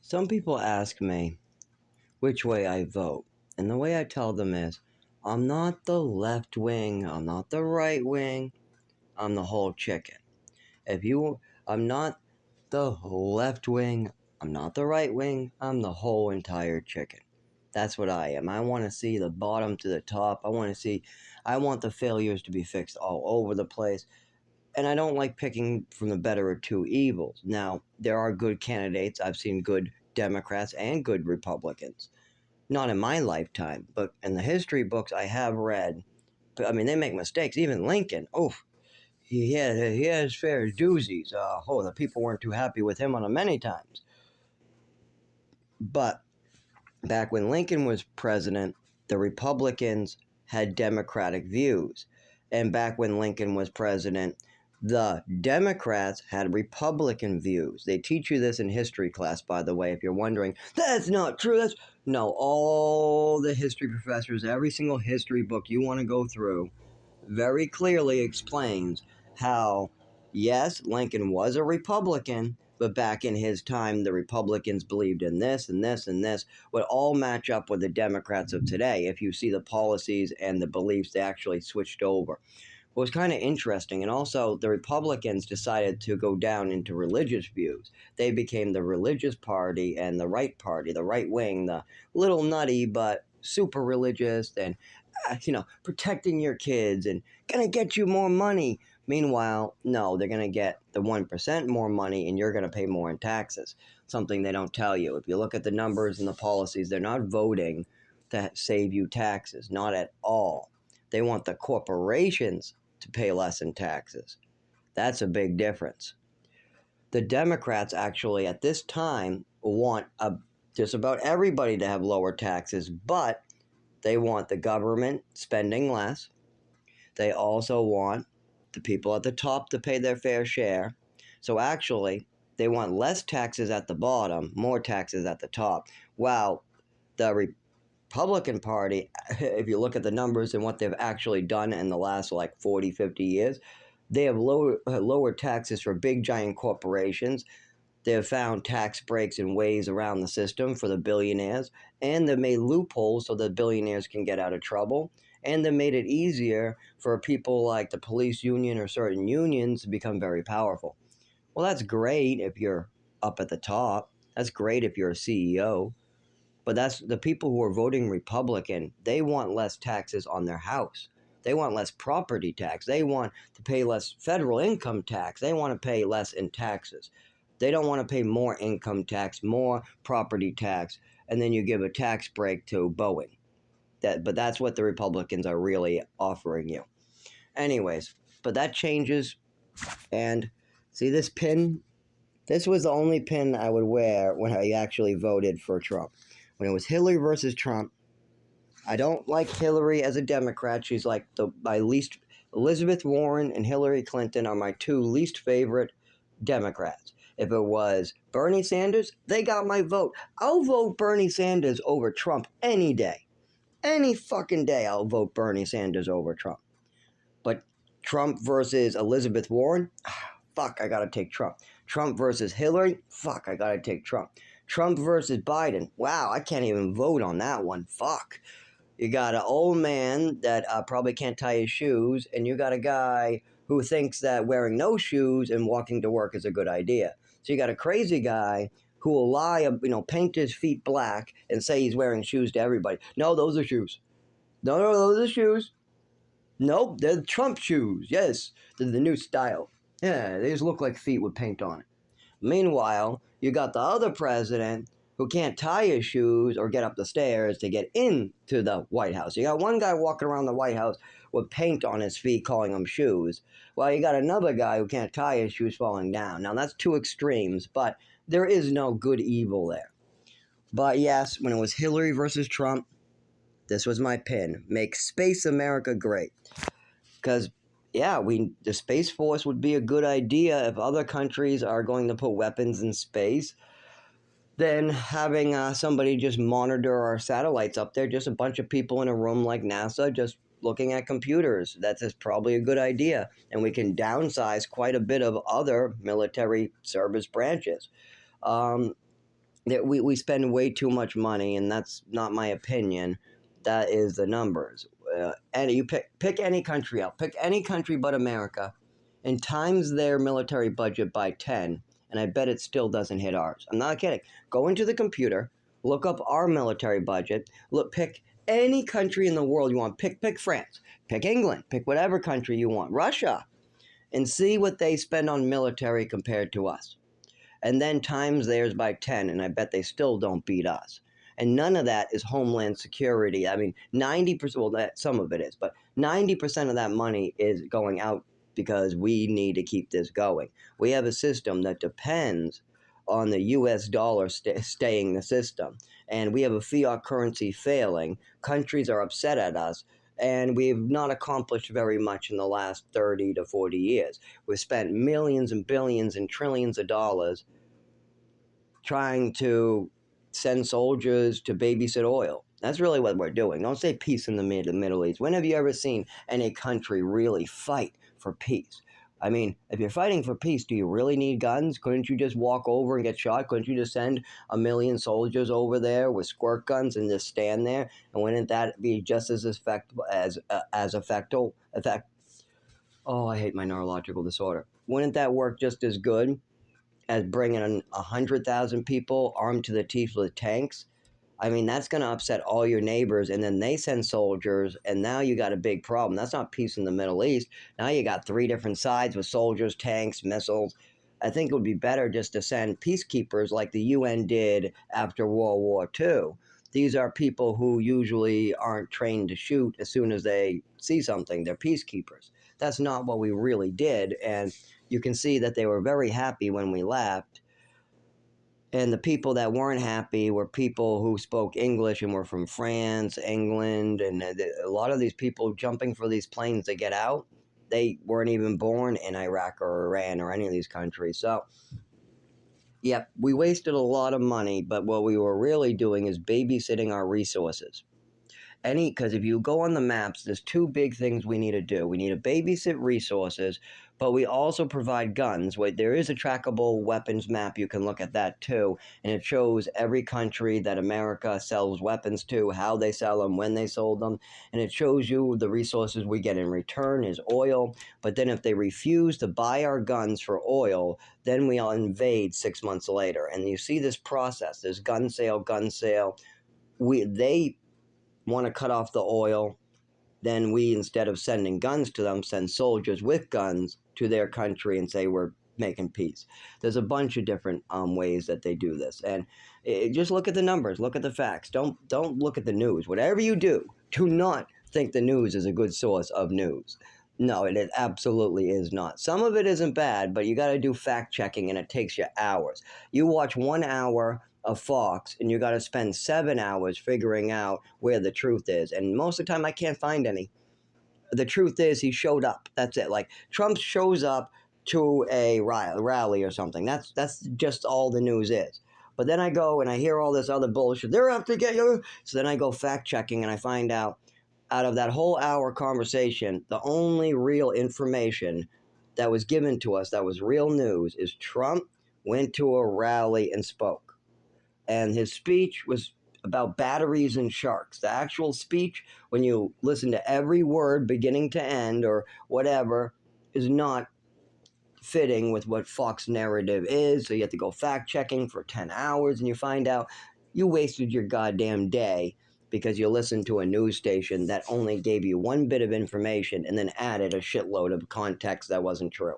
Some people ask me which way I vote, and the way I tell them is I'm not the left wing, I'm not the right wing, I'm the whole chicken. I'm not the left wing, I'm not the right wing, I'm the whole entire chicken. That's what I am. I want to see the bottom to the top. I want the failures to be fixed all over the place. And I don't like picking from the better of two evils. Now, there are good candidates. I've seen good Democrats and good Republicans. Not in my lifetime, but in the history books I have read. But I mean, they make mistakes. Even Lincoln, he had his fair doozies. The people weren't too happy with him on a many times. But back when Lincoln was president, the Republicans had Democratic views. And back when Lincoln was president, the Democrats had Republican views. They teach you this in history class, by the way, if you're wondering. That's not true. No, all the history professors, every single history book you want to go through, very clearly explains how, yes, Lincoln was a Republican, but back in his time, the Republicans believed in this and this and this would all match up with the Democrats of today if you see the policies and the beliefs they actually switched over. It was kind of interesting. And also, the Republicans decided to go down into religious views. They became the religious party and the right wing, the little nutty but super religious and, protecting your kids and gonna get you more money. Meanwhile, no, they're gonna get the 1% more money and you're gonna pay more in taxes. Something they don't tell you. If you look at the numbers and the policies, they're not voting to save you taxes. Not at all. They want the corporations to pay less in taxes. That's a big difference. The Democrats actually at this time want just about everybody to have lower taxes, but they want the government spending less. They also want the people at the top to pay their fair share. So actually, they want less taxes at the bottom, more taxes at the top. Wow, the Republican Party, if you look at the numbers and what they've actually done in the last 40, 50 years, they have lower taxes for big giant corporations. They have found tax breaks and ways around the system for the billionaires, and they've made loopholes so the billionaires can get out of trouble, and they made it easier for people like the police union or certain unions to become very powerful. Well, that's great if you're up at the top. That's great if you're a CEO. But that's the people who are voting Republican, they want less taxes on their house. They want less property tax. They want to pay less federal income tax. They want to pay less in taxes. They don't want to pay more income tax, more property tax, and then you give a tax break to Boeing. But that's what the Republicans are really offering you. Anyways, but that changes. And see this pin? This was the only pin I would wear when I actually voted for Trump. When it was Hillary versus Trump, I don't like Hillary as a Democrat. She's like my least. Elizabeth Warren and Hillary Clinton are my two least favorite Democrats. If it was Bernie Sanders, they got my vote. I'll vote Bernie Sanders over Trump any day. Any fucking day I'll vote Bernie Sanders over Trump. But Trump versus Elizabeth Warren, fuck, I gotta take Trump. Trump versus Hillary, fuck, I gotta take Trump. Trump versus Biden, wow, I can't even vote on that one, fuck. You got an old man that probably can't tie his shoes, and you got a guy who thinks that wearing no shoes and walking to work is a good idea. So you got a crazy guy who will lie, paint his feet black and say he's wearing shoes to everybody. No, those are shoes. No, those are shoes. Nope, they're Trump shoes. Yes, they're the new style. Yeah, they just look like feet with paint on it. Meanwhile, you got the other president who can't tie his shoes or get up the stairs to get into the White House. You got one guy walking around the White House with paint on his feet, calling them shoes, while you got another guy who can't tie his shoes falling down. Now, that's two extremes, but there is no good evil there. But yes, when it was Hillary versus Trump, this was my pin. Make Space America great. Because, yeah, the Space Force would be a good idea if other countries are going to put weapons in space. Then having somebody just monitor our satellites up there, just a bunch of people in a room like NASA, just looking at computers. That's probably a good idea. And we can downsize quite a bit of other military service branches. that we spend way too much money, and that's not my opinion. That is the numbers. And you pick any country out, pick any country but America, and times their military budget by 10, and I bet it still doesn't hit ours. I'm not kidding. Go into the computer, look up our military budget, pick any country in the world you want. Pick France, pick England, pick whatever country you want, Russia, and see what they spend on military compared to us, and then times theirs by 10, and I bet they still don't beat us. And none of that is homeland security. I mean, 90%, well, some of it is, but 90% of that money is going out because we need to keep this going. We have a system that depends on the US dollar staying the system, and we have a fiat currency failing. Countries are upset at us, and we've not accomplished very much in the last 30 to 40 years. We've spent millions and billions and trillions of dollars trying to send soldiers to babysit oil. That's really what we're doing. Don't say peace in the Middle East. When have you ever seen any country really fight for peace? I mean, if you're fighting for peace, do you really need guns? Couldn't you just walk over and get shot? Couldn't you just send 1,000,000 soldiers over there with squirt guns and just stand there? And wouldn't that be just as effective Oh, I hate my neurological disorder. Wouldn't that work just as good as bringing in 100,000 people armed to the teeth with tanks? I mean, that's going to upset all your neighbors, and then they send soldiers, and now you got a big problem. That's not peace in the Middle East. Now you got 3 different sides with soldiers, tanks, missiles. I think it would be better just to send peacekeepers like the UN did after World War II. These are people who usually aren't trained to shoot as soon as they see something. They're peacekeepers. That's not what we really did, and you can see that they were very happy when we left. And the people that weren't happy were people who spoke English and were from France, England, and a lot of these people jumping for these planes to get out, they weren't even born in Iraq or Iran or any of these countries. So, yep, we wasted a lot of money, but what we were really doing is babysitting our resources. Because if you go on the maps, there's 2 big things we need to do. We need to babysit resources, but we also provide guns. There is a trackable weapons map. You can look at that too, and it shows every country that America sells weapons to, how they sell them, when they sold them, and it shows you the resources we get in return is oil. But then if they refuse to buy our guns for oil, then we'll invade 6 months later. And you see this process. There's gun sale, gun sale. They want to cut off the oil, then we, instead of sending guns to them, send soldiers with guns to their country and say we're making peace. There's a bunch of different ways that they do this, and just look at the numbers, look at the facts. Don't look at the news. Whatever you do not think the news is a good source of news. No, it absolutely is not. Some of it isn't bad, but you got to do fact checking, and it takes you hours. You watch 1 hour of Fox, and you got to spend 7 hours figuring out where the truth is. And most of the time, I can't find any. The truth is, he showed up. That's it. Like Trump shows up to a rally or something. That's just all the news is. But then I go and I hear all this other bullshit. They're out to get you. So then I go fact checking, and I find out of that whole hour conversation, the only real information that was given to us that was real news is Trump went to a rally and spoke. And his speech was about batteries and sharks. The actual speech, when you listen to every word beginning to end or whatever, is not fitting with what Fox narrative is. So you have to go fact checking for 10 hours, and you find out you wasted your goddamn day because you listened to a news station that only gave you 1 bit of information and then added a shitload of context that wasn't true.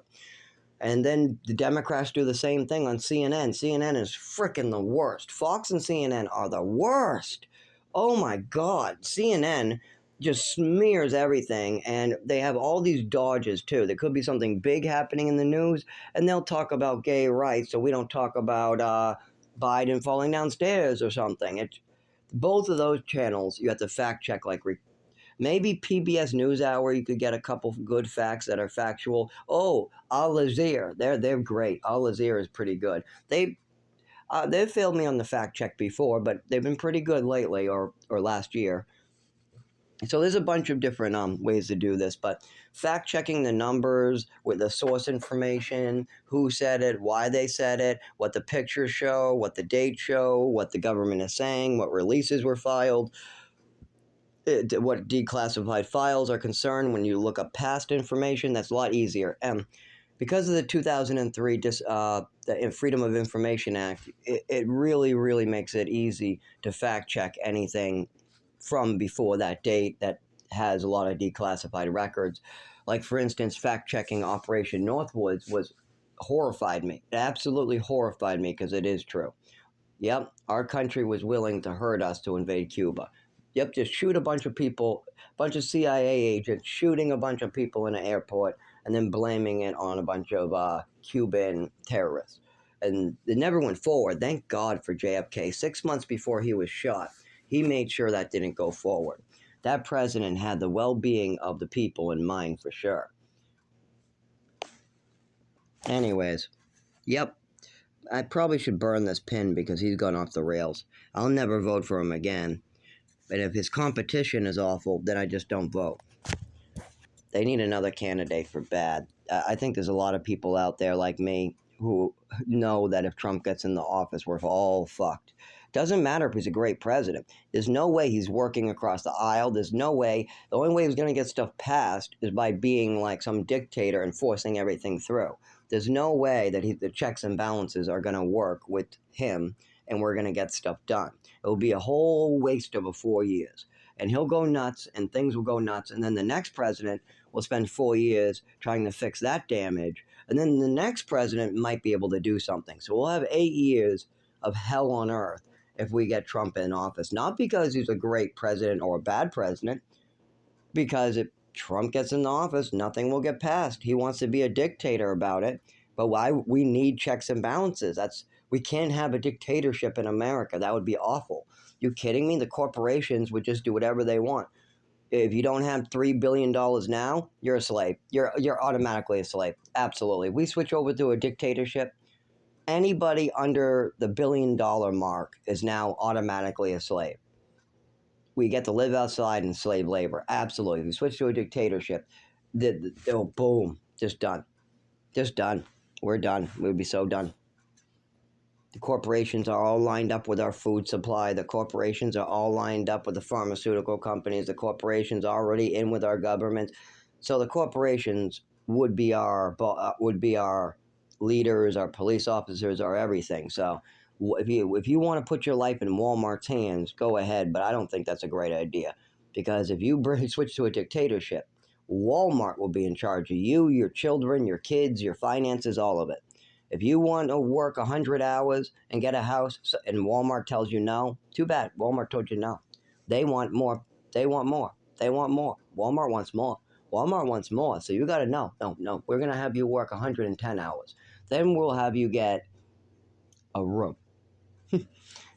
And then the Democrats do the same thing on CNN. CNN is freaking the worst. Fox and CNN are the worst. Oh my God. CNN just smears everything, and they have all these dodges too. There could be something big happening in the news, and they'll talk about gay rights, so we don't talk about Biden falling downstairs or something. Both of those channels, you have to fact check like maybe PBS NewsHour, you could get a couple good facts that are factual. Oh, Al Jazeera, they're great. Al Jazeera is pretty good. They've failed me on the fact check before, but they've been pretty good lately or last year. So there's a bunch of different ways to do this, but fact checking the numbers with the source information, who said it, why they said it, what the pictures show, what the dates show, what the government is saying, what releases were filed, what declassified files are concerned. When you look up past information, that's a lot easier. Because of the 2003 the Freedom of Information Act, it really, really makes it easy to fact check anything from before that date that has a lot of declassified records. Like, for instance, fact checking Operation Northwoods was horrified me. It absolutely horrified me because it is true. Yep, our country was willing to hurt us to invade Cuba. Yep, just shoot a bunch of people, a bunch of CIA agents shooting a bunch of people in an airport and then blaming it on a bunch of Cuban terrorists. And it never went forward. Thank God for JFK. 6 months before he was shot, he made sure that didn't go forward. That president had the well-being of the people in mind for sure. Anyways, yep, I probably should burn this pin because he's gone off the rails. I'll never vote for him again. But if his competition is awful, then I just don't vote. They need another candidate for bad. I think there's a lot of people out there like me who know that if Trump gets in the office, we're all fucked. Doesn't matter if he's a great president. There's no way he's working across the aisle. There's no way. The only way he's going to get stuff passed is by being like some dictator and forcing everything through. There's no way that the checks and balances are going to work with him and we're going to get stuff done. It'll be a whole waste of 4 years. And he'll go nuts and things will go nuts. And then the next president will spend 4 years trying to fix that damage. And then the next president might be able to do something. So we'll have 8 years of hell on earth if we get Trump in office. Not because he's a great president or a bad president, because if Trump gets in the office, nothing will get passed. He wants to be a dictator about it. But why we need checks and balances. We can't have a dictatorship in America. That would be awful. You kidding me? The corporations would just do whatever they want. If you don't have $3 billion now, you're a slave. You're automatically a slave. Absolutely. We switch over to a dictatorship. Anybody under the $1 billion mark is now automatically a slave. We get to live outside in slave labor. Absolutely. If we switch to a dictatorship, boom, just done. Just done. We're done. We'd be so done. The corporations are all lined up with our food supply. The corporations are all lined up with the pharmaceutical companies. The corporations are already in with our government. So the corporations would be our leaders, our police officers, our everything. So if you want to put your life in Walmart's hands, go ahead. But I don't think that's a great idea, because if you switch to a dictatorship, Walmart will be in charge of you, your children, your kids, your finances, all of it. If you want to work 100 hours and get a house and Walmart tells you no, too bad. Walmart told you no. They want more. They want more. They want more. Walmart wants more. Walmart wants more. So you got to know. No. We're going to have you work 110 hours. Then we'll have you get a room.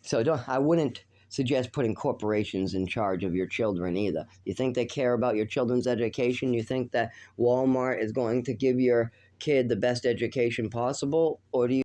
So I wouldn't suggest putting corporations in charge of your children either. You think they care about your children's education? You think that Walmart is going to give your kid the best education possible? Or do you